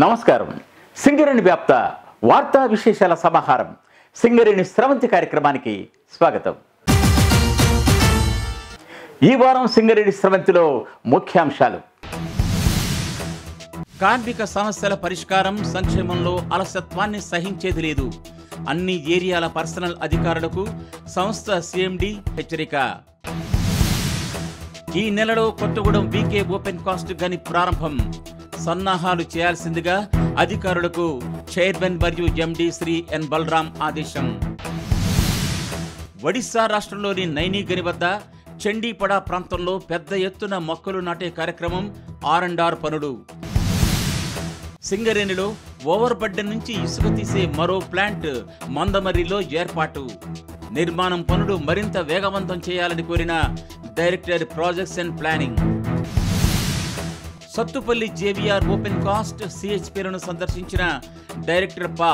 నమస్కారం. సింగరేణి వ్యాప్త వార్తా విశేషాల సమాహారం సింగరేణి స్రవంతి కార్యక్రమానికి స్వాగతం. ఈ వారం సింగరేణి స్రవంతిలో ముఖ్యాంశాలు: కార్మిక సమస్యల పరిష్కారం, సంక్షేమంలో అలసత్వాన్ని సహించేది లేదు. అన్ని ఏరియాల పర్సనల్ అధికారులకు సంస్థ సిఎండి హెచ్చరిక. ఈ నెలలో కొత్తగూడెం వీకే ఓపెన్ కాస్ట్ గని ప్రారంభం. సన్నాహాలు చేయాల్సిందిగా అధికారులకు చైర్మన్ మరియు ఎండి శ్రీ ఎన్ బలరాం ఆదేశం. ఒడిశా రాష్ట్రంలోని నైనీ గని వద్ద చండీపడ ప్రాంతంలో పెద్ద ఎత్తున మొక్కలు నాటే కార్యక్రమం, R&R పనులు. సింగరేణిలో ఓవర్ బర్డెన్ నుంచి ఇసుక తీసే మరో ప్లాంట్ మందమర్రిలో ఏర్పాటు. నిర్మాణం పనులు మరింత వేగవంతం చేయాలని కోరిన director projects and planning. Sathupalli JVR open cast సిహెచ్పిలను సందర్శించిన డైరెక్టర్ పా.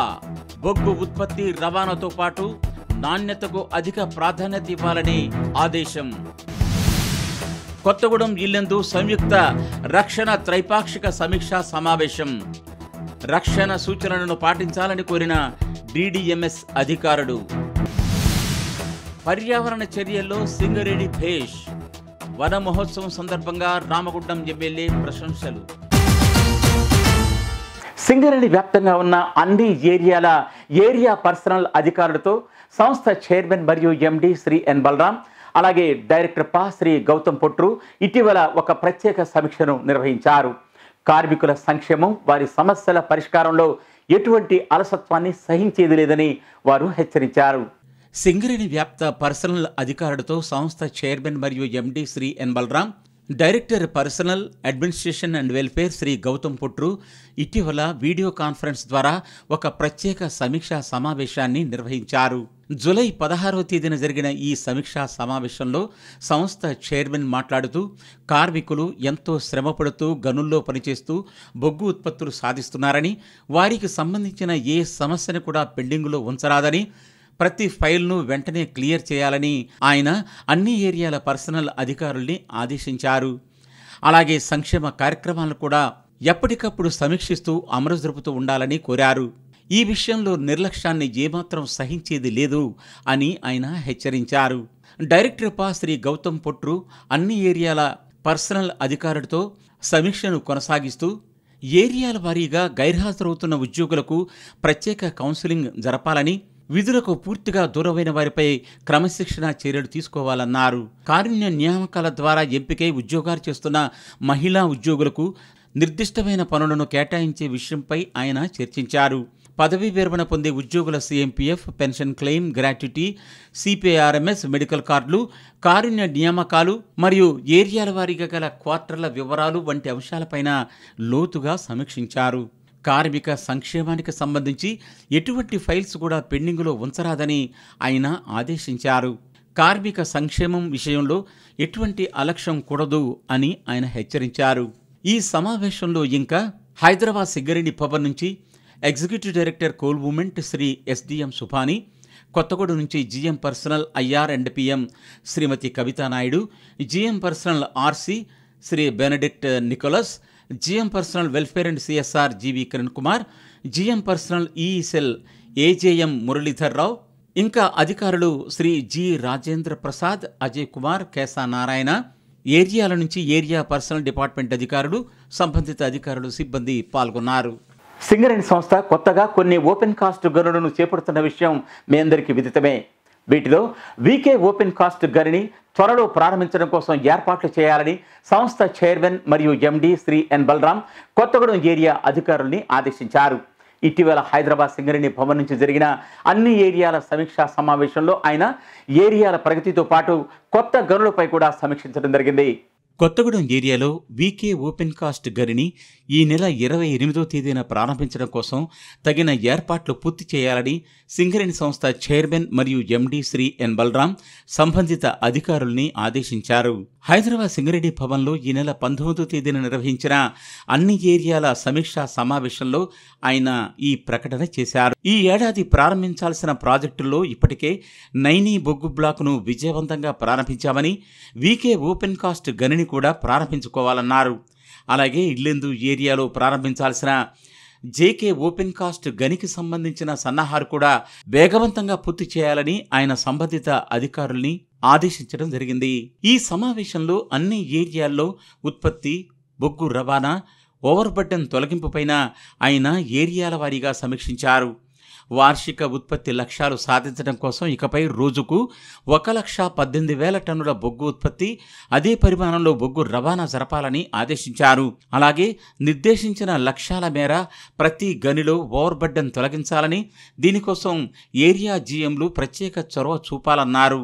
బొగ్గు ఉత్పత్తి, రవాణాతో పాటు నాణ్యతకు అధిక ప్రాధాన్యత ఇవ్వాలని ఆదేశం. కొత్తగూడెం ఇల్లెందు సంయుక్త రక్షణ త్రైపాక్షిక సమీక్షా సమావేశం. రక్షణ సూచనలను పాటించాలని కోరిన డిడిఎంఎస్ అధికారులు. పర్యావరణ చర్యల్లో సింగరేణి భేష్. వన మహోత్సవం సందర్భంగా రామగుండం ఎమ్మెల్యే ప్రశంసలు. సింగరేణి వ్యాప్తంగా ఉన్న అన్ని ఏరియా పర్సనల్ అధికారులతో సంస్థ చైర్మన్ మరియు ఎండి శ్రీ ఎన్ బలరాం, అలాగే డైరెక్టర్ పా శ్రీ గౌతమ్ పొట్రు ఇటీవల ఒక ప్రత్యేక సమీక్షను నిర్వహించారు. కార్మికుల సంక్షేమం, వారి సమస్యల పరిష్కారంలో ఎటువంటి అలసత్వాన్ని సహించేది లేదని వారు హెచ్చరించారు. సింగరేణి వ్యాప్త పర్సనల్ అధికారులతో సంస్థ చైర్మన్ మరియు MD Shri N Balaram, director personnel administration and welfare Shri Gautam Potru ఇటీవల వీడియో కాన్ఫరెన్స్ ద్వారా ఒక ప్రత్యేక సమీక్షా సమావేశాన్ని నిర్వహించారు. జూలై 16వ తేదీన జరిగిన ఈ సమీక్షా సమావేశంలో సంస్థ చైర్మన్ మాట్లాడుతూ, కార్మికులు ఎంతో శ్రమపడుతూ గనుల్లో పనిచేస్తూ బొగ్గు ఉత్పత్తులు సాధిస్తున్నారని, వారికి సంబంధించిన ఏ సమస్యను కూడా పెండింగులో ఉంచరాదని, ప్రతి ఫైల్ను వెంటనే క్లియర్ చేయాలని ఆయన అన్ని ఏరియాల పర్సనల్ అధికారుల్ని ఆదేశించారు. అలాగే సంక్షేమ కార్యక్రమాలను కూడా ఎప్పటికప్పుడు సమీక్షిస్తూ అమలు జరుపుతూ ఉండాలని కోరారు. ఈ విషయంలో నిర్లక్ష్యాన్ని ఏమాత్రం సహించేది లేదు అని ఆయన హెచ్చరించారు. డైరెక్టర్ పా శ్రీ గౌతమ్ పొట్రు అన్ని ఏరియాల పర్సనల్ అధికారులతో సమీక్షను కొనసాగిస్తూ, ఏరియాల వారీగా గైర్హాజరవుతున్న ఉద్యోగులకు ప్రత్యేక కౌన్సిలింగ్ జరపాలని, విధులకు పూర్తిగా దూరమైన వారిపై క్రమశిక్షణా చర్యలు తీసుకోవాలన్నారు. కారుణ్య నియామకాల ద్వారా ఎంపికై ఉద్యోగాలు చేస్తున్న మహిళా ఉద్యోగులకు నిర్దిష్టమైన పనులను కేటాయించే విషయంపై ఆయన చర్చించారు. పదవీ విరమణ పొందే ఉద్యోగుల CMPF, pension claim, gratuity, CPRMS, medical కార్డులు, కారుణ్య నియామకాలు మరియు ఏరియాల వారీగా గల క్వార్టర్ల వివరాలు వంటి అంశాలపైన లోతుగా సమీక్షించారు. కార్మిక సంక్షేమానికి సంబంధించి ఎటువంటి ఫైల్స్ కూడా పెండింగులో ఉంచరాదని ఆయన ఆదేశించారు. కార్మిక సంక్షేమం విషయంలో ఎటువంటి అలక్ష్యం కూడదు అని ఆయన హెచ్చరించారు. ఈ సమావేశంలో ఇంకా హైదరాబాద్ సింగరేణి భవన్ నుంచి executive director coal movement Shri SDM Subhani, Kothagudem నుంచి GM personnel IR and PM Shrimati Kavitha Naidu, GM personnel RC Shri Benedict Nicholas, GM personnel welfare and CSR GV Kiran Kumar, GM personnel ఈసెల్ ఏజేఎం మురళీధర్ రావు, ఇంకా అధికారులు శ్రీ జి రాజేంద్ర ప్రసాద్, అజయ్ కుమార్, కేశా నారాయణ, ఏరియాల నుంచి ఏరియా పర్సనల్ డిపార్ట్మెంట్ అధికారులు, సంబంధిత అధికారులు, సిబ్బంది పాల్గొన్నారు. సింగరేణి సంస్థ కొత్తగా కొన్ని ఓపెన్ కాస్ట్ గనులను చేపడుతున్న విషయం మీ అందరికీ విదితమే. వీటిలో వీకే ఓపెన్ కాస్ట్ గనిని త్వరలో ప్రారంభించడం కోసం ఏర్పాట్లు చేయాలని సంస్థ చైర్మన్ మరియు MD Shri N Balaram Kothagudem area అధికారుల్ని ఆదేశించారు. ఇటీవల హైదరాబాద్ సింగరేణి భవన్ నుంచి జరిగిన అన్ని ఏరియాల సమీక్షా సమావేశంలో ఆయన ఏరియాల ప్రగతితో పాటు కొత్త గనులపై కూడా సమీక్షించడం జరిగింది. కొత్తగూడెం ఏరియాలో వీకే ఓపెన్ కాస్ట్ గనిని ఈ నెల 28వ తేదీన ప్రారంభించడం కోసం తగిన ఏర్పాట్లు పూర్తి చేయాలని సింగరేణి సంస్థ చైర్మన్ మరియు ఎండి శ్రీ ఎన్ బలరాం సంబంధిత అధికారుల్ని ఆదేశించారు. హైదరాబాద్ సింగరేణి భవన్లో ఈ నెల 19వ తేదీన నిర్వహించిన అన్ని ఏరియాల సమీక్షా సమావేశంలో ఆయన ఈ ప్రకటన చేశారు. ఈ ఏడాది ప్రారంభించాల్సిన ప్రాజెక్టుల్లో ఇప్పటికే నైనీ బొగ్గు బ్లాకును విజయవంతంగా ప్రారంభించామని, వీకే ఓపెన్ కాస్ట్ గనిని కూడా ప్రారంభించుకోవాలన్నారు. అలాగే ఇల్లెందు ఏరియాలో ప్రారంభించాల్సిన జేకే ఓపెన్ కాస్ట్ గనికి సంబంధించిన సన్నాహాలు కూడా వేగవంతంగా పూర్తి చేయాలని ఆయన సంబంధిత అధికారుల్ని ఆదేశించడం జరిగింది. ఈ సమావేశంలో అన్ని ఏరియాల్లో ఉత్పత్తి, బొగ్గు రవాణా, ఓవర్ బర్డెన్ తొలగింపుపైన ఆయన ఏరియాల వారీగా సమీక్షించారు. వార్షిక ఉత్పత్తి లక్ష్యాలు సాధించడం కోసం ఇకపై రోజుకు 1,18,000 టన్నుల బొగ్గు ఉత్పత్తి, అదే పరిమాణంలో బొగ్గు రవాణా జరపాలని ఆదేశించారు. అలాగే నిర్దేశించిన లక్ష్యాల మేర ప్రతి గనిలో ఓవర్ బర్డెన్ తొలగించాలని, దీనికోసం ఏరియా జీఎంలు ప్రత్యేక చొరవ చూపాలన్నారు.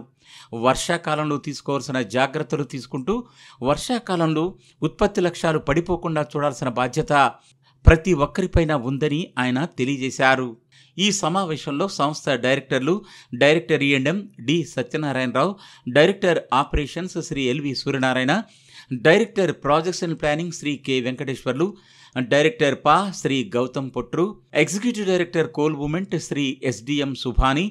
వర్షాకాలంలో తీసుకోవాల్సిన జాగ్రత్తలు తీసుకుంటూ వర్షాకాలంలో ఉత్పత్తి లక్ష్యాలు పడిపోకుండా చూడాల్సిన బాధ్యత ప్రతి ఒక్కరిపైన ఉందని ఆయన తెలియజేశారు. ఈ సమావేశంలో సంస్థ డైరెక్టర్లు, director E&M D Satyanarayanarao, director operations Shri LV Suryanarayana, director projects and planning Shri K Venkateswarlu, director పా Shri Gautam Potru, executive director coal movement Shri SDM Subhani,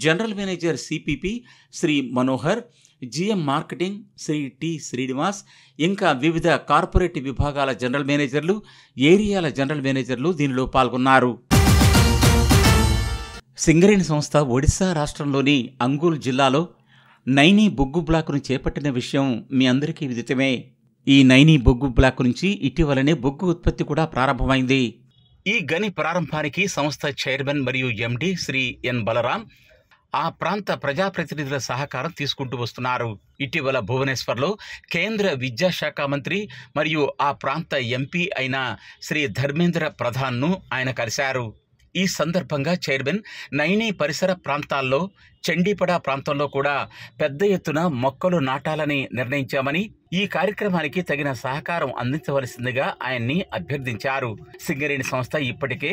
general manager CPP Shri Manohar, GM marketing Shri T Srinivas, ఇంకా వివిధ కార్పొరేట్ విభాగాల జనరల్ మేనేజర్లు, ఏరియాల జనరల్ మేనేజర్లు దీనిలో పాల్గొన్నారు. సింగరేణి సంస్థ ఒడిశా రాష్ట్రంలోని అంగుల్ జిల్లాలో నైనీ బొగ్గు బ్లాకును చేపట్టిన విషయం మీ అందరికీ విదితమే. ఈ నైనీ బొగ్గు బ్లాక్ నుంచి ఇటీవలనే బొగ్గు ఉత్పత్తి కూడా ప్రారంభమైంది. ఈ గని ప్రారంభానికి సంస్థ చైర్మన్ మరియు MD శ్రీ ఎన్ బలరాం ఆ ప్రాంత ప్రజాప్రతినిధుల సహకారం తీసుకుంటూ వస్తున్నారు. ఇటీవల భువనేశ్వర్లో కేంద్ర విద్యాశాఖ మంత్రి మరియు ఆ ప్రాంత MP అయిన శ్రీ ధర్మేంద్ర ప్రధాన్ను ఆయన కలిశారు. ఈ సందర్భంగా చైర్మన్ నైనీ పరిసర ప్రాంతాల్లో, చండీపడ ప్రాంతంలో కూడా పెద్ద ఎత్తున మొక్కలు నాటాలని నిర్ణయించామని, ఈ కార్యక్రమానికి తగిన సహకారం అందించవలసిందిగా ఆయన్ని అభ్యర్థించారు. సింగరేణి సంస్థ ఇప్పటికే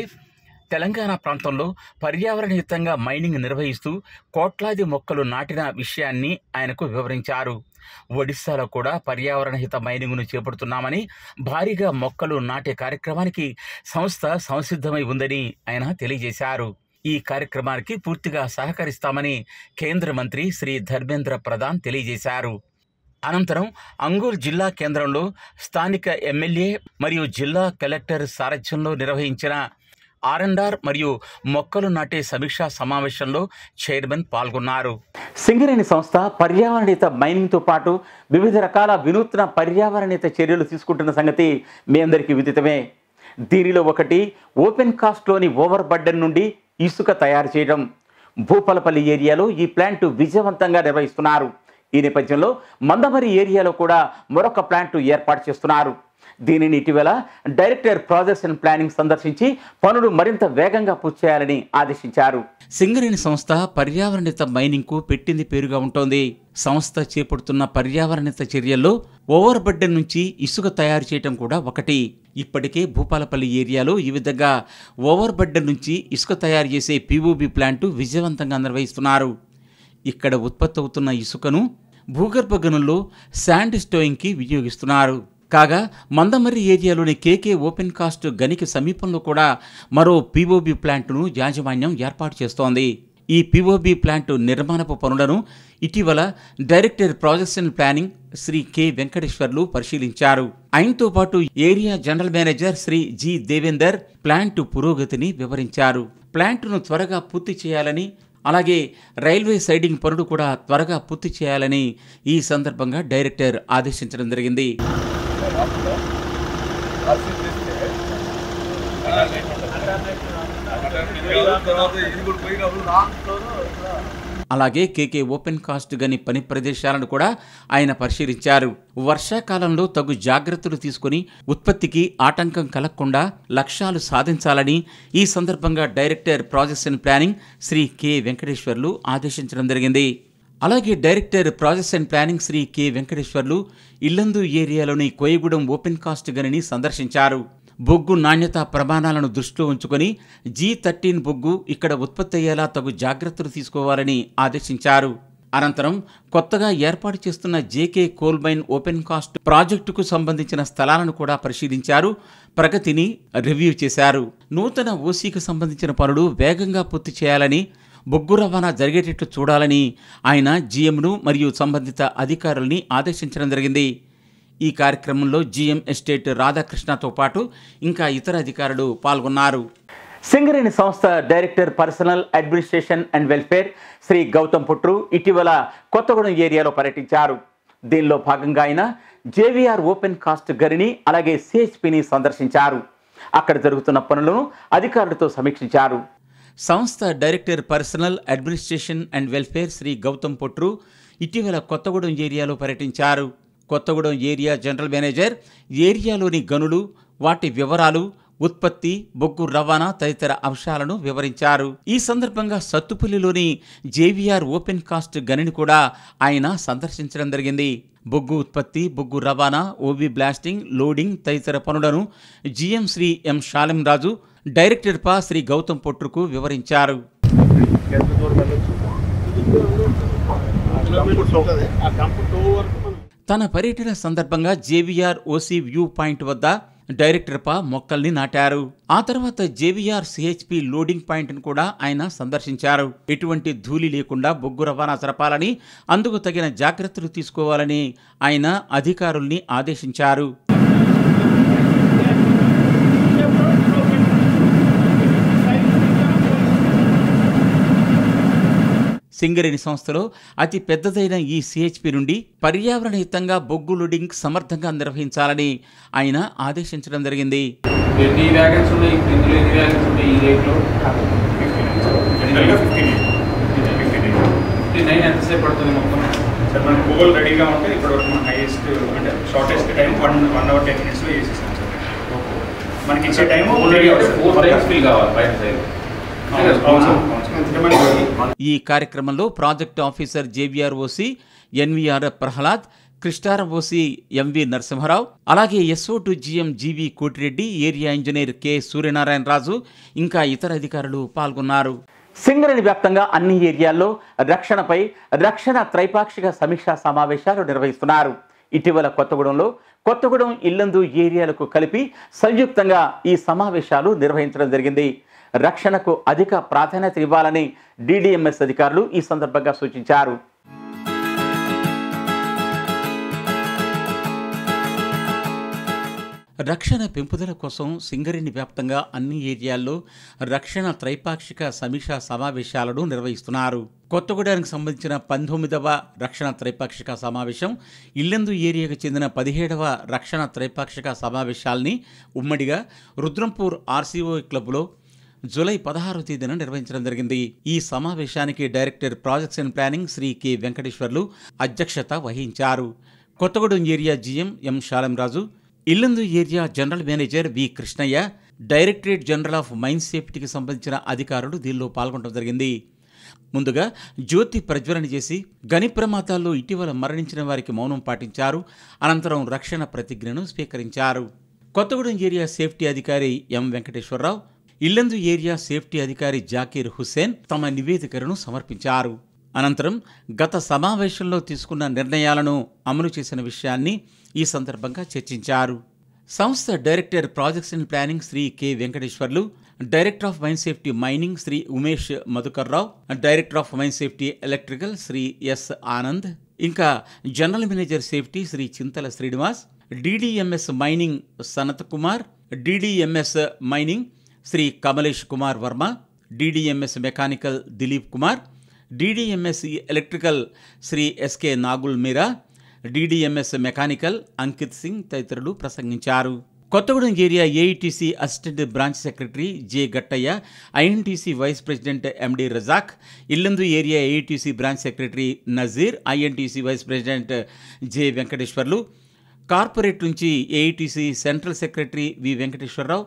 తెలంగాణ ప్రాంతంలో పర్యావరణహితంగా మైనింగ్ నిర్వహిస్తూ కోట్లాది మొక్కలు నాటిన విషయాన్ని ఆయనకు వివరించారు. ఒడిశాలో కూడా పర్యావరణహిత మైనింగ్ను చేపడుతున్నామని, భారీగా మొక్కలు నాటే కార్యక్రమానికి సంస్థ సంసిద్ధమై ఉందని ఆయన తెలియజేశారు. ఈ కార్యక్రమానికి పూర్తిగా సహకరిస్తామని కేంద్ర మంత్రి శ్రీ ధర్మేంద్ర ప్రధాన్ తెలియజేశారు. అనంతరం అంగుల్ జిల్లా కేంద్రంలో స్థానిక ఎమ్మెల్యే మరియు జిల్లా కలెక్టర్ సారథ్యంలో నిర్వహించిన R&R మరియు మొక్కలు నాటే సమీక్షా సమావేశంలో చైర్మన్ పాల్గొన్నారు. సింగరేణి సంస్థ పర్యావరణిత మైనింగ్తో పాటు వివిధ రకాల వినూత్న పర్యావరణిత చర్యలు తీసుకుంటున్న సంగతి మీ అందరికీ విదితమే. దీనిలో ఒకటి ఓపెన్ కాస్ట్లోని ఓవర్ బర్డెన్ నుండి ఇసుక తయారు చేయడం. భూపాలపల్లి ఏరియాలో ఈ ప్లాంట్ విజయవంతంగా నిర్వహిస్తున్నారు. ఈ నేపథ్యంలో మందమరి ఏరియాలో కూడా మరొక ప్లాంట్ ఏర్పాటు చేస్తున్నారు. దీనిని ఇటీవల డైరెక్టర్ ప్రాజెక్ట్స్ అండ్ ప్లానింగ్ సందర్శించి పనులు మరింత వేగంగా పూర్తి చేయాలని ఆదేశించారు. సింగరేణి సంస్థ పర్యావరణిత మైనింగ్కు పెట్టింది పేరుగా ఉంటోంది. సంస్థ చేపడుతున్న పర్యావరణిత చర్యల్లో ఓవర్ బర్డెన్ నుంచి ఇసుక తయారు చేయడం కూడా ఒకటి. ఇప్పటికే భూపాలపల్లి ఏరియాలో ఈ విధంగా ఓవర్ బర్డెన్ నుంచి ఇసుక తయారు చేసే POB ప్లాంటు విజయవంతంగా నిర్వహిస్తున్నారు. ఇక్కడ ఉత్పత్తి అవుతున్న ఇసుకను భూగర్భ గనుల్లో శాండ్ స్టోయింగ్కి వినియోగిస్తున్నారు. కాగా మందమర్రి ఏరియాలోని KK ఓపెన్ కాస్ట్ గనికి సమీపంలో కూడా మరో POB ప్లాంటును యాజమాన్యం ఏర్పాటు చేస్తోంది. ఈ POB ప్లాంటు నిర్మాణపు పనులను ఇటీవల director projects and planning Shri K Venkateswarlu పరిశీలించారు. ఆయనతో పాటు area general manager Shri G Devender plant పురోగతిని వివరించారు. ప్లాంటును త్వరగా పూర్తి చేయాలని, అలాగే రైల్వే సైడింగ్ పనులు కూడా త్వరగా పూర్తి చేయాలని ఈ సందర్భంగా డైరెక్టర్ ఆదేశించడం జరిగింది. అలాగే KK ఓపెన్ కాస్ట్ గని పని ప్రదేశాలను కూడా ఆయన పరిశీలించారు. వర్షాకాలంలో తగు జాగ్రత్తలు తీసుకుని ఉత్పత్తికి ఆటంకం కలగకుండా లక్ష్యాలు సాధించాలని ఈ సందర్భంగా director projects and planning Shri K Venkateshwarlu ఆదేశించడం జరిగింది. అలాగే director projects and planning Shri K Venkateshwarlu Yellandu ఏరియాలోని కోయగూడెం ఓపెన్ కాస్ట్ గనిని సందర్శించారు. బొగ్గు నాణ్యత ప్రమాణాలను దృష్టిలో ఉంచుకొని G13 బొగ్గు ఇక్కడ ఉత్పత్తి అయ్యేలా తగు జాగ్రత్తలు తీసుకోవాలని ఆదేశించారు. అనంతరం కొత్తగా ఏర్పాటు చేస్తున్న JK coal mine open cast ప్రాజెక్టుకు సంబంధించిన స్థలాలను కూడా పరిశీలించారు, ప్రగతిని రివ్యూ చేశారు. నూతన ఓసీకి సంబంధించిన పనులు వేగంగా పూర్తి చేయాలని, బొగ్గు రవాణా జరిగేటట్లు చూడాలని ఆయన GMను మరియు సంబంధిత అధికారుల్ని ఆదేశించడం జరిగింది. ఈ కార్యక్రమంలో జిఎం ఎస్టేట్ రాధాకృష్ణతో పాటు ఇంకా ఇతర అధికారులు పాల్గొన్నారు. సింగరేణి సంస్థ director personnel administration and welfare Shri Gautam Putru ఇటీవల కొత్తగూడెం ఏరియాలో పర్యటించారు. దీనిలో భాగంగా ఆయన జేవీఆర్ ఓపెన్ కాస్ట్ గనిని అలాగే సిహెచ్పిని సందర్శించారు. అక్కడ జరుగుతున్న పనులను అధికారులతో సమీక్షించారు. సంస్థ director personnel administration and welfare Shri Gautam Putru ఇటీవల కొత్తగూడెం ఏరియాలో పర్యటించారు. కొత్తగూడెం ఏరియా జనరల్ మేనేజర్ ఏరియాలోని గనులు, వాటి వివరాలు, ఉత్పత్తి, బొగ్గు రవాణా తదితర అంశాలను వివరించారు. ఈ సందర్భంగా సత్తుపల్లిలోని జేవీఆర్ ఓపెన్ కాస్ట్ గనిని కూడా ఆయన సందర్శించడం జరిగింది. బొగ్గు ఉత్పత్తి, బొగ్గు రవాణా, ఓబీ బ్లాస్టింగ్, లోడింగ్ తదితర పనులను జిఎం శ్రీ ఎం షాలెం రాజు, డైరెక్టర్ పా శ్రీ గౌతమ్ పొట్రుకు వివరించారు. తన పర్యటన సందర్భంగా జేవీఆర్ ఓసీ వ్యూ పాయింట్ వద్ద డైరెక్టర్ పా మొక్కల్ని నాటారు. ఆ తర్వాత జేవీఆర్ సిహెచ్పి లోడింగ్ పాయింట్ను కూడా ఆయన సందర్శించారు. ఎటువంటి ధూళి లేకుండా బొగ్గు రవాణా జరపాలని, అందుకు తగిన జాగ్రత్తలు తీసుకోవాలని ఆయన అధికారుల్ని ఆదేశించారు. సింగరేణి సంస్థలో అతి పెద్దదైన ఈ సిహెచ్పి నుండి పర్యావరణహితంగా బొగ్గు లోడింగ్ సమర్థంగా నిర్వహించాలని ఆయన ఆదేశించడం జరిగింది. ఈ కార్యక్రమంలో project officer JVR OC NVR Prahlad, Krishnaram OC MV Narasimharao, అలాగే S O to GM GV Kotireddy, area engineer K Suryanarayana Raju ఇంకా ఇతర అధికారులు పాల్గొన్నారు. సింగరేణి వ్యాప్తంగా అన్ని ఏరియాల్లో రక్షణపై రక్షణ త్రైపాక్షిక సమీక్షా సమావేశాలు నిర్వహిస్తున్నారు. ఇటీవల కొత్తగూడెం ఇల్లందు ఏరియాలకు కలిపి సంయుక్తంగా ఈ సమావేశాలు నిర్వహించడం జరిగింది. రక్షణకు అధిక ప్రాధాన్యత ఇవ్వాలని డిడిఎంఎస్ అధికారులు ఈ సందర్భంగా సూచించారు. రక్షణ పెంపుదల కోసం సింగరేణి వ్యాప్తంగా అన్ని ఏరియాల్లో రక్షణ త్రైపాక్షిక సమీక్షా సమావేశాలను నిర్వహిస్తున్నారు. కొత్తగూడెంకి సంబంధించిన 19వ రక్షణ త్రైపాక్షిక సమావేశం, ఇల్లందు ఏరియాకు చెందిన 17వ రక్షణ త్రైపాక్షిక సమావేశాల్ని ఉమ్మడిగా రుద్రంపూర్ ఆర్సీఓ క్లబ్లో జూలై 16వ తేదీన నిర్వహించడం జరిగింది. ఈ సమావేశానికి director projects and planning Shri K Venkateshwarlu అధ్యక్షత వహించారు. Kothagudem area GM M Shalem Raju, Yellandu area general manager V Krishnaiah, directorate general of mine సేఫ్టీకి సంబంధించిన అధికారులు దీనిలో పాల్గొనడం జరిగింది. ముందుగా జ్యోతి ప్రజ్వలన చేసి గని ప్రమాదాల్లో ఇటీవల మరణించిన వారికి మౌనం పాటించారు. అనంతరం రక్షణ ప్రతిజ్ఞను స్వీకరించారు. కొత్తగూడెం ఏరియా సేఫ్టీ అధికారి ఎం వెంకటేశ్వరరావు, ఇల్లందు ఏరియా సేఫ్టీ అధికారి జాకీర్ హుస్సేన్ తమ నివేదికలను సమర్పించారు. అనంతరం గత సమావేశంలో తీసుకున్న నిర్ణయాలను అమలు చేసిన విషయాన్ని ఈ సందర్భంగా చర్చించారు. సంస్థ director projects and planning Shri K Venkateswarlu, director of mine safety mining Shri Umesh Madhukarrao, director of mine safety electrical Shri S Anand, ఇంకా general manager safety Shri Chintala Srinivas, DDMS mining Sanath Kumar, DDMS mining Shri Kamlesh Kumar Verma, DDMS mechanical Dilip Kumar, DDMS electrical Shri SK Nagul Meera, DDMS mechanical Ankit Singh తదితరులు ప్రసంగించారు. Kothagudem area AITC assistant branch secretary J Gattaiah, INTC vice president MD Razak, Yellandu area AITC branch secretary Nazeer, INTC vice president J Venkateshwarlu, corporate నుంచి AITC central secretary V Venkateswararao,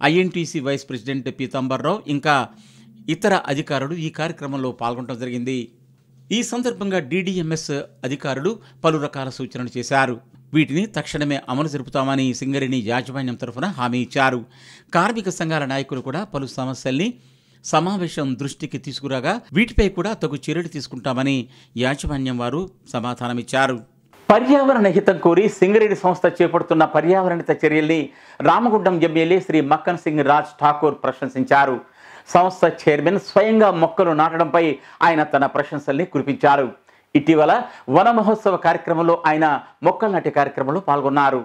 INTC vice president Pitambarrao ఇంకా ఇతర అధికారులు ఈ కార్యక్రమంలో పాల్గొనడం జరిగింది. ఈ సందర్భంగా డిడిఎంఎస్ అధికారులు పలు రకాల సూచనలు చేశారు. వీటిని తక్షణమే అమలు జరుపుతామని సింగరేణి యాజమాన్యం తరఫున హామీ ఇచ్చారు. కార్మిక సంఘాల నాయకులు కూడా పలు సమస్యల్ని సమావేశం దృష్టికి తీసుకురాగా వీటిపై కూడా తగు చర్యలు తీసుకుంటామని యాజమాన్యం వారు సమాధానమిచ్చారు. పర్యావరణ హితం కోరి సింగరేణి సంస్థ చేపడుతున్న పర్యావరణిత చర్యల్ని రామగుండం ఎమ్మెల్యే శ్రీ మక్కన్ సింగ్ రాజ్ ఠాకూర్ ప్రశంసించారు. సంస్థ చైర్మన్ స్వయంగా మొక్కలు నాటడంపై ఆయన తన ప్రశంసల్ని కురిపించారు. ఇటీవల వన మహోత్సవ కార్యక్రమంలో ఆయన మొక్కలు నాటే కార్యక్రమంలో పాల్గొన్నారు.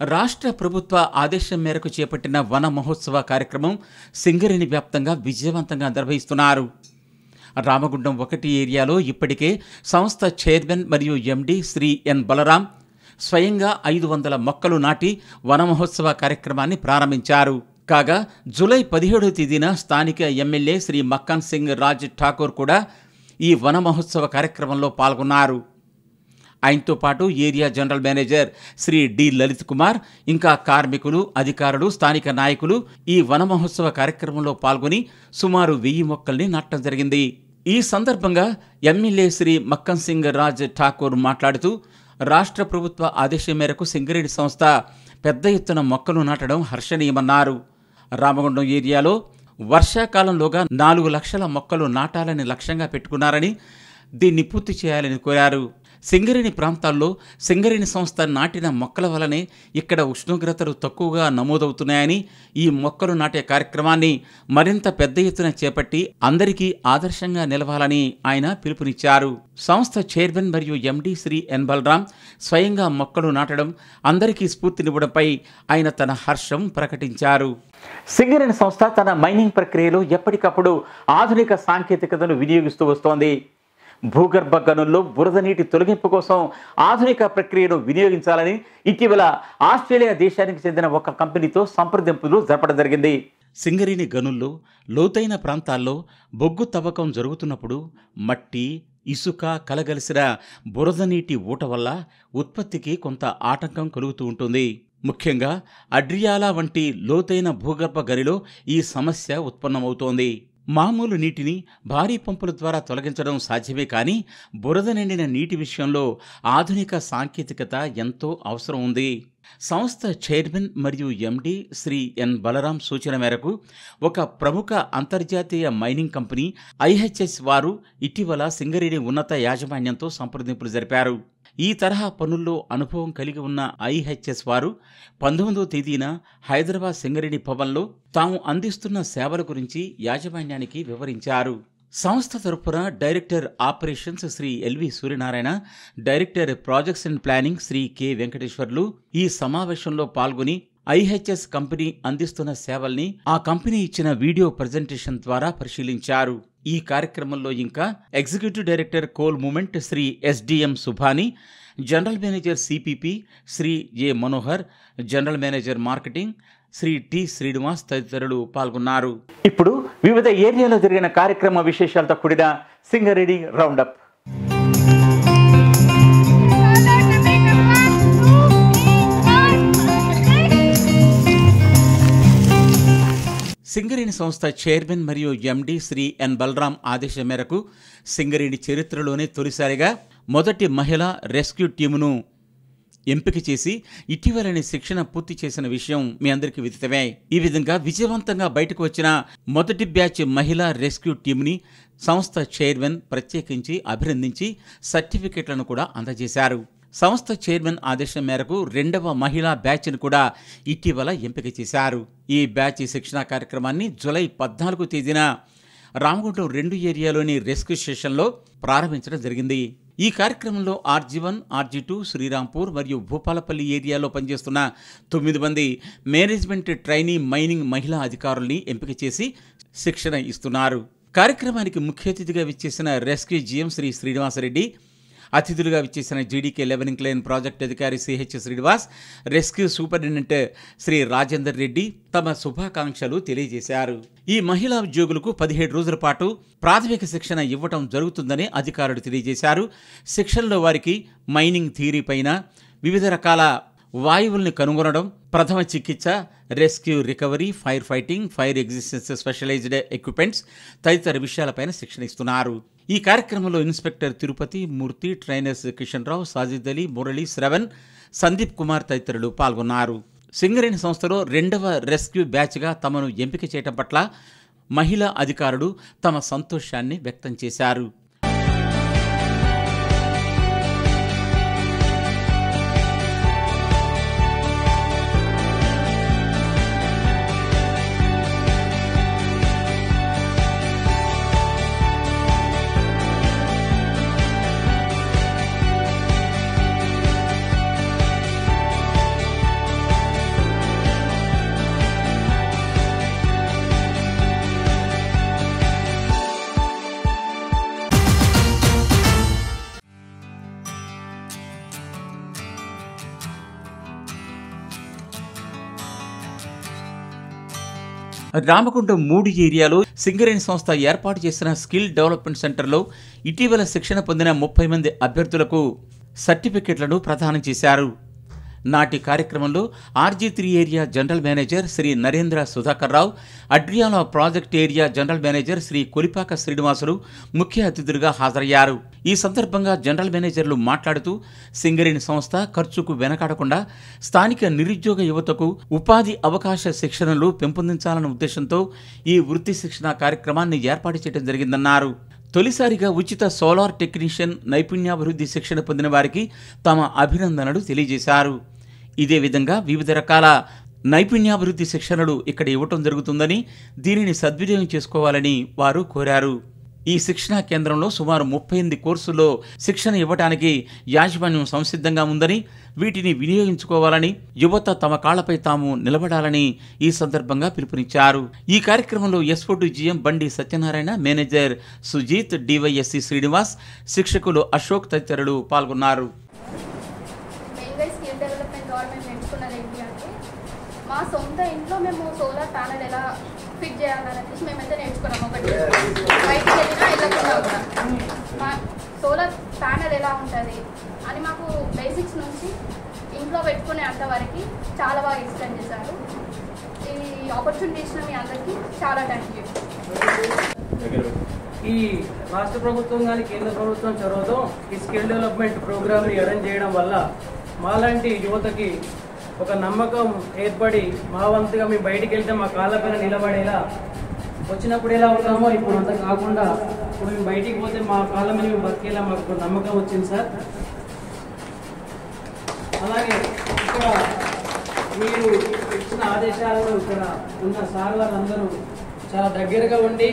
రాష్ట్ర ప్రభుత్వ ఆదేశం మేరకు చేపట్టిన వన మహోత్సవ కార్యక్రమం సింగరేణి వ్యాప్తంగా విజయవంతంగా నిర్వహిస్తున్నారు. రామగుండం 1 ఏరియాలో ఇప్పటికే సంస్థ చైర్మన్ మరియు ఎండి శ్రీ ఎన్ బలరాం స్వయంగా 500 మొక్కలు నాటి వన మహోత్సవ కార్యక్రమాన్ని ప్రారంభించారు. కాగా జూలై 17వ తేదీన స్థానిక ఎమ్మెల్యే శ్రీ మక్కన్ సింగ్ రాజ్ ఠాకూర్ కూడా ఈ వన మహోత్సవ కార్యక్రమంలో పాల్గొన్నారు. ఆయనతో పాటు area general manager Shri D Lalith Kumar, ఇంకా కార్మికులు, అధికారులు, స్థానిక నాయకులు ఈ వన మహోత్సవ కార్యక్రమంలో పాల్గొని సుమారు 1000 మొక్కల్ని నాటడం జరిగింది. ఈ సందర్భంగా ఎమ్మెల్యే శ్రీ మక్కన్ సింగ్ రాజ్ ఠాకూర్ మాట్లాడుతూ రాష్ట్ర ప్రభుత్వ ఆదేశం మేరకు సింగరేణి సంస్థ పెద్ద ఎత్తున మొక్కలు నాటడం హర్షణీయమన్నారు. రామగుండం ఏరియాలో వర్షాకాలంలోగా 4 లక్షల మొక్కలు నాటాలని లక్ష్యంగా పెట్టుకున్నారని, దీన్ని పూర్తి చేయాలని కోరారు. సింగరేణి ప్రాంతాల్లో సింగరేణి సంస్థ నాటిన మొక్కల వలనే ఇక్కడ ఉష్ణోగ్రతలు తక్కువగా నమోదవుతున్నాయని, ఈ మొక్కలు నాటే కార్యక్రమాన్ని మరింత పెద్ద ఎత్తున చేపట్టి అందరికీ ఆదర్శంగా నిలవాలని ఆయన పిలుపునిచ్చారు. సంస్థ చైర్మన్ మరియు ఎండి శ్రీ ఎన్ బలరాం స్వయంగా మొక్కలు నాటడం, అందరికీ స్ఫూర్తినివ్వడంపై ఆయన తన హర్షం ప్రకటించారు. సింగరేణి సంస్థ తన మైనింగ్ ప్రక్రియలో ఎప్పటికప్పుడు ఆధునిక సాంకేతికతను వినియోగిస్తూ వస్తోంది. భూగర్భ గనుల్లో బురద నీటి తొలగింపు కోసం ఆధునిక ప్రక్రియను వినియోగించాలని ఇటీవల ఆస్ట్రేలియా దేశానికి చెందిన ఒక కంపెనీతో సంప్రదింపులు జరపడం జరిగింది. సింగరేణి గనుల్లో లోతైన ప్రాంతాల్లో బొగ్గు తవ్వకం జరుగుతున్నప్పుడు మట్టి, ఇసుక కలగలిసిన బురద నీటి ఊట వల్ల ఉత్పత్తికి కొంత ఆటంకం కలుగుతూ ఉంటుంది. ముఖ్యంగా అడ్రియాలా వంటి లోతైన భూగర్భ గనిలో ఈ సమస్య ఉత్పన్నమవుతోంది. మామూలు నీటిని భారీ పంపుల ద్వారా తొలగించడం సాధ్యమే, కానీ బురద నిండిన నీటి విషయంలో ఆధునిక సాంకేతికత ఎంతో అవసరం ఉంది. సంస్థ చైర్మన్ మరియు ఎండి శ్రీ ఎన్ బలరాం సూచన మేరకు ఒక ప్రముఖ అంతర్జాతీయ మైనింగ్ కంపెనీ ఐహెచ్ఎస్ వారు ఇటీవల సింగరేణి ఉన్నత యాజమాన్యంతో సంప్రదింపులు జరిపారు. ఈ తరహా పనుల్లో అనుభవం కలిగి ఉన్న ఐహెచ్ఎస్ వారు 19వ తేదీన హైదరాబాద్ సింగరేణి భవన్లో తాము అందిస్తున్న సేవల గురించి యాజమాన్యానికి వివరించారు. సంస్థ తరపున director operations Shri LV Suryanarayana, director projects and planning Shri K Venkateswarlu ఈ సమావేశంలో పాల్గొని ఐహెచ్ఎస్ కంపెనీ అందిస్తున్న సేవల్ని ఆ కంపెనీ ఇచ్చిన వీడియో ప్రజెంటేషన్ ద్వారా పరిశీలించారు. ఈ కార్యక్రమంలో ఇంకా executive director coal movement Shri SDM Subhani, general manager CPP Shri A Manohar, general manager marketing Shri T Srinivas తదితరులు పాల్గొన్నారు. ఇప్పుడు వివిధ ఏరియాలో జరిగిన కార్యక్రమ విశేషాలతో కూడిన సింగరేణి రౌండప్. సింగరేణి సంస్థ చైర్మన్ మరియు ఎండి శ్రీ ఎన్ బలరాం ఆదేశం మేరకు సింగరేణి చరిత్రలోనే తొలిసారిగా మొదటి మహిళా రెస్క్యూ టీమును ఎంపిక చేసి ఇటీవలనే శిక్షణ పూర్తి చేసిన విషయం మీ అందరికీ విదితమే. ఈ విధంగా విజయవంతంగా బయటకు వచ్చిన మొదటి బ్యాచ్ మహిళా రెస్క్యూ టీంని సంస్థ చైర్మన్ ప్రత్యేకించి అభినందించి సర్టిఫికెట్లను కూడా అందజేశారు. సంస్థ చైర్మన్ ఆదేశం మేరకు 2వ మహిళా బ్యాచ్ను కూడా ఇటీవల ఎంపిక చేశారు. ఈ బ్యాచ్ శిక్షణా కార్యక్రమాన్ని జూలై 14వ తేదీన రామగుండం 2 ఏరియాలోని రెస్క్యూ స్టేషన్లో ప్రారంభించడం జరిగింది. ఈ కార్యక్రమంలో ఆర్జీ1, ఆర్జీ2, శ్రీరాంపూర్ మరియు భూపాలపల్లి ఏరియాలో పనిచేస్తున్న 9 మంది మేనేజ్మెంట్ ట్రైనీ మైనింగ్ మహిళా అధికారుల్ని ఎంపిక చేసి శిక్షణ ఇస్తున్నారు. కార్యక్రమానికి ముఖ్య అతిథిగా విచ్చేసిన రెస్క్యూ జీఎం శ్రీ శ్రీనివాసరెడ్డి, అతిథులుగా విచ్చేసిన జీడీకే లెవెనింగ్ లైన్ ప్రాజెక్ట్ అధికారి CH Srinivas, rescue superintendent Shri Rajender Reddy తమ శుభాకాంక్షలు తెలియజేశారు. ఈ మహిళా ఉద్యోగులకు 17 రోజుల పాటు ప్రాథమిక శిక్షణ ఇవ్వటం జరుగుతుందని అధికారులు తెలియజేశారు. శిక్షణలో వారికి మైనింగ్ థియరీ పైన, వివిధ రకాల వాయువుల్ని కనుగొనడం, ప్రథమ చికిత్స, rescue recovery, fire fighting, fire extinguishers specialised equipments తదితర విషయాలపైన శిక్షణ ఇస్తున్నారు. ఈ కార్యక్రమంలో ఇన్స్పెక్టర్ తిరుపతి మూర్తి, ట్రైనర్స్ కిషన్ రావు, సాజిద్ అలీ, మురళి, శ్రవణ్, సందీప్ కుమార్ తదితరులు పాల్గొన్నారు. సింగరేణి సంస్థలో 2వ రెస్క్యూ బ్యాచ్గా తమను ఎంపిక చేయడం పట్ల మహిళా అధికారులు తమ సంతోషాన్ని వ్యక్తం చేశారు. రామగుండం 3 ఏరియాలో సింగరేణి సంస్థ ఏర్పాటు చేసిన స్కిల్ డెవలప్మెంట్ సెంటర్లో ఇటీవల శిక్షణ పొందిన 30 మంది అభ్యర్థులకు సర్టిఫికెట్లను ప్రదానం చేశారు. నాటి కార్యక్రమంలో RG3 area general manager Shri Narendra Sudhakar Rao, Adriyala project area general manager Shri Kolipaka Srinivasulu ముఖ్య అతిథులుగా హాజరయ్యారు. ఈ సందర్భంగా జనరల్ మేనేజర్లు మాట్లాడుతూ సింగరేణి సంస్థ ఖర్చుకు వెనకాడకుండా స్థానిక నిరుద్యోగ యువతకు ఉపాధి అవకాశ శిక్షణలు పెంపొందించాలన్న ఉద్దేశంతో ఈ వృత్తి శిక్షణ కార్యక్రమాన్ని ఏర్పాటు చేయడం జరిగిందన్నారు. తొలిసారిగా ఉచిత సోలార్ టెక్నీషియన్ నైపుణ్యాభివృద్ధి శిక్షణ పొందిన వారికి తమ అభినందనలు తెలియజేశారు. ఇదే విధంగా వివిధ రకాల నైపుణ్యాభివృద్ధి శిక్షణలు ఇక్కడ ఇవ్వటం జరుగుతుందని, దీనిని సద్వినియోగం చేసుకోవాలని వారు కోరారు. ఈ శిక్షణా కేంద్రంలో సుమారు 38 కోర్సుల్లో శిక్షణ ఇవ్వడానికి యాజమాన్యం సంసిద్ధంగా ఉందని, వీటిని వినియోగించుకోవాలని, యువత తమ కాళ్లపై తాము నిలబడాలని ఈ సందర్భంగా పిలుపునిచ్చారు. ఈ కార్యక్రమంలో SO2GM బండి సత్యనారాయణ, మేనేజర్ సుజీత్, DYSC శ్రీనివాస్, శిక్షకులు అశోక్ తదితరులు పాల్గొన్నారు. మా సొంత ఇంట్లో మేము సోలార్ ప్యానెల్ ఎలా ఫిట్ చేయాలనేసి మేమైతే నేర్చుకున్నాం. ఒకటి బయటకు వెళ్ళినా వెళ్ళకుండా కూడా మా సోలార్ ప్యానెల్ ఎలా ఉంటుంది అని మాకు బేసిక్స్ నుంచి ఇంట్లో పెట్టుకునే అంతవరకు చాలా బాగా ఎక్స్ప్లెయిన్ చేశారు. ఈ ఆపర్చునిటీ ఇచ్చిన మీ అందరికీ చాలా థ్యాంక్ యూ. ఈ రాష్ట్ర ప్రభుత్వం కానీ కేంద్ర ప్రభుత్వం చొరవతో ఈ స్కిల్ డెవలప్మెంట్ ప్రోగ్రామ్ని అరేంజ్ చేయడం వల్ల మాలాంటి యువతకి ఒక నమ్మకం ఏర్పడి మా వంతుగా మేము బయటికి వెళ్తే మా కాళ్ళపైన నిలబడేలా, వచ్చినప్పుడు ఎలా ఉన్నామో ఇప్పుడు అంత కాకుండా ఇప్పుడు మేము బయటికి పోతే మా కాళ్ళ మీద మేము బతికేలా మాకు ఒక నమ్మకం వచ్చింది సార్. అలాగే ఇక్కడ మీరు ఇచ్చిన ఆదేశాలను ఇక్కడ ఉన్న సార్ వాళ్ళందరూ చాలా దగ్గరగా ఉండి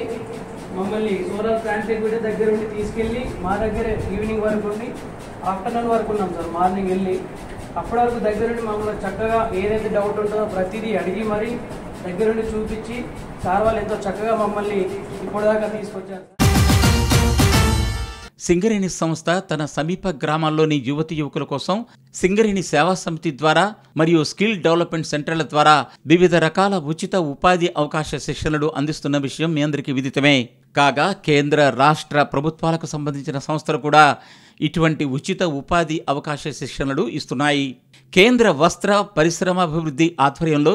మమ్మల్ని సోలార్ ప్లాంట్కి కూడా దగ్గర ఉండి తీసుకెళ్ళి మా దగ్గరే ఈవినింగ్ వరకు ఉండి ఆఫ్టర్నూన్ వరకు ఉన్నాం సార్. మార్నింగ్ వెళ్ళి అప్పటి వరకు దగ్గరుండి మమ్మల్ని చక్కగా ఏదైతే డౌట్ ఉంటుందో ప్రతిదీ అడిగి మరీ దగ్గరుండి చూపించి సార్ వాళ్ళు ఎంతో చక్కగా మమ్మల్ని ఇప్పటిదాకా తీసుకొచ్చారు. సింగరేణి సంస్థ తన సమీప గ్రామాల్లోని యువతీ యువకుల కోసం సింగరేణి సేవా సమితి ద్వారా మరియు స్కిల్ డెవలప్మెంట్ సెంటర్ల ద్వారా వివిధ రకాల ఉచిత ఉపాధి అవకాశ శిక్షణలు అందిస్తున్న విషయం మీ అందరికీ విదితమే. కాగా కేంద్ర రాష్ట్ర ప్రభుత్వాలకు సంబంధించిన సంస్థలు కూడా ఇటువంటి ఉచిత ఉపాధి అవకాశ శిక్షణలు ఇస్తున్నాయి. కేంద్ర వస్త్ర పరిశ్రమాభివృద్ధి ఆధ్వర్యంలో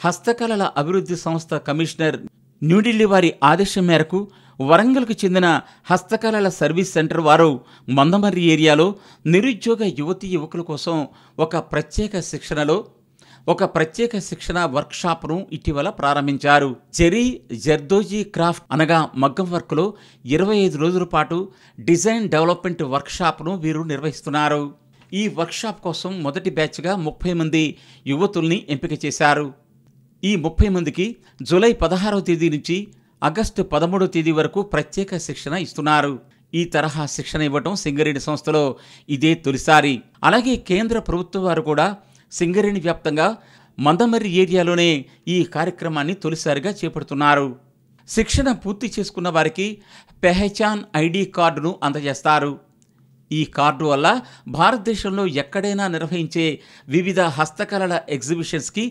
హస్తకళల అభివృద్ధి సంస్థ కమిషనర్ న్యూఢిల్లీ వారి ఆదేశం మేరకు వరంగల్కు చెందిన హస్తకళల సర్వీస్ సెంటర్ వారు మందమర్రి ఏరియాలో నిరుద్యోగ యువతీ యువకుల కోసం ఒక ప్రత్యేక శిక్షణ వర్క్షాప్ను ఇటీవల ప్రారంభించారు. జెరీ జర్దోజీ క్రాఫ్ట్ అనగా మగ్గం వర్క్లో 25 రోజుల పాటు డిజైన్ డెవలప్మెంట్ వర్క్షాప్ను వీరు నిర్వహిస్తున్నారు. ఈ వర్క్షాప్ కోసం మొదటి బ్యాచ్గా 30 మంది యువతుల్ని ఎంపిక చేశారు. ఈ 30 మందికి జూలై 16వ తేదీ నుంచి ఆగస్టు 13వ తేదీ వరకు ప్రత్యేక శిక్షణ ఇస్తున్నారు. ఈ తరహా శిక్షణ ఇవ్వటం సింగరేణి సంస్థలో ఇదే తొలిసారి. అలాగే కేంద్ర ప్రభుత్వం వారు కూడా సింగరేణి వ్యాప్తంగా మందమర్రి ఏరియాలోనే ఈ కార్యక్రమాన్ని తొలిసారిగా చేపడుతున్నారు. శిక్షణ పూర్తి చేసుకున్న వారికి పెహచాన్ ID కార్డును అందజేస్తారు. ఈ కార్డు వల్ల భారతదేశంలో ఎక్కడైనా నిర్వహించే వివిధ హస్తకళల ఎగ్జిబిషన్స్కి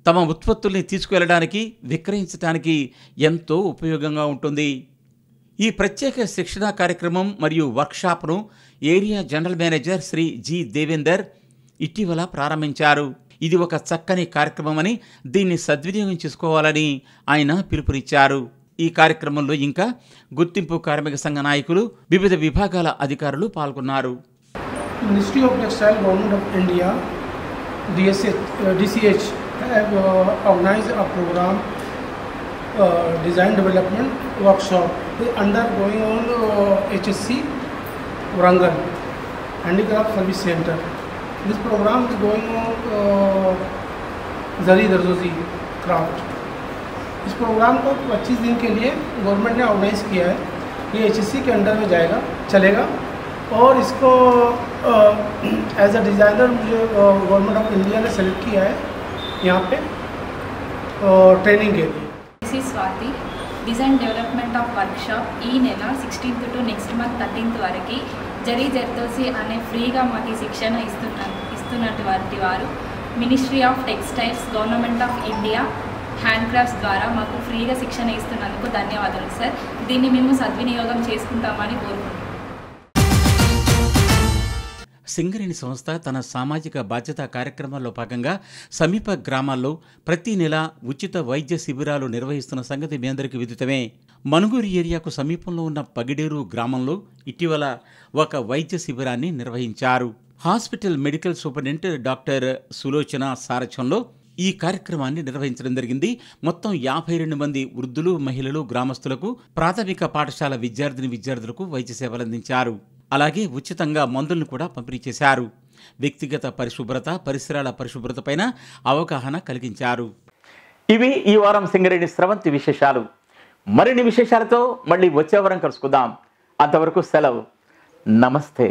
తమ ఉత్పత్తుల్ని తీసుకువెళ్ళడానికి, విక్రయించడానికి ఎంతో ఉపయోగంగా ఉంటుంది. ఈ ప్రత్యేక శిక్షణా కార్యక్రమం మరియు వర్క్షాప్ను area general manager Shri G. Devender ఇటీవల ప్రారంభించారు. ఇది ఒక చక్కని కార్యక్రమమని, దీన్ని సద్వినియోగం చేసుకోవాలని ఆయన పిలుపునిచ్చారు. ఈ కార్యక్రమంలో ఇంకా గుర్తింపు కార్మిక సంఘ నాయకులు, వివిధ విభాగాల అధికారులు పాల్గొన్నారు. Ministry of textile, government of India, DCH have organized a program, design development workshop under going on HSC Warangal Handicraft Service Center. This program is going on zari zardozi craft. इस प्रोग्राम को 25 दिन के लिए गवर्नमेंट ने ऑर्गेनाइज किया है. ये HSC के अंडर में चलेगा और इसको एज अ डिज़ाइनर मुझे गवर्नमेंट ऑफ इंडिया ने सेलेक्ट किया है यहाँ पे ट्रेनिंग के लिए. Swati design development of workshop ఈ నెల 16th to next month 13th వరకు జరీ జర్దోసి అనే ఫ్రీగా మాకు శిక్షణ ఇస్తున్నటువంటి వారు ministry of textiles, government of India, hand crafts ద్వారా మాకు ఫ్రీగా శిక్షణ ఇస్తున్నందుకు ధన్యవాదాలు సార్. దీన్ని మేము సద్వినియోగం చేసుకుంటామని కోరుకుంటున్నాం. సింగరేణి సంస్థ తన సామాజిక బాధ్యతా కార్యక్రమాల్లో భాగంగా సమీప గ్రామాల్లో ప్రతి నెల ఉచిత వైద్య శిబిరాలు నిర్వహిస్తున్న సంగతి మీ అందరికీ విదితమే. మనుగూరు ఏరియాకు సమీపంలో ఉన్న పగిడేరు గ్రామంలో ఇటీవల ఒక వైద్య శిబిరాన్ని నిర్వహించారు. Hospital medical superintendent doctor Sulochana సారథ్యంలో ఈ కార్యక్రమాన్ని నిర్వహించడం జరిగింది. మొత్తం 52 మంది వృద్ధులు, మహిళలు, గ్రామస్తులకు, ప్రాథమిక పాఠశాల విద్యార్థులకు వైద్య సేవలు అందించారు. అలాగే ఉచితంగా మందులను కూడా పంపిణీ చేశారు. వ్యక్తిగత పరిశుభ్రత, పరిసరాల పరిశుభ్రతపైన అవగాహన కలిగించారు. ఇవి ఈ వారం సింగరేణి స్రవంతి విశేషాలు. మరిన్ని విశేషాలతో మళ్ళీ వచ్చే వారం కలుసుకుందాం. అంతవరకు సెలవు. నమస్తే.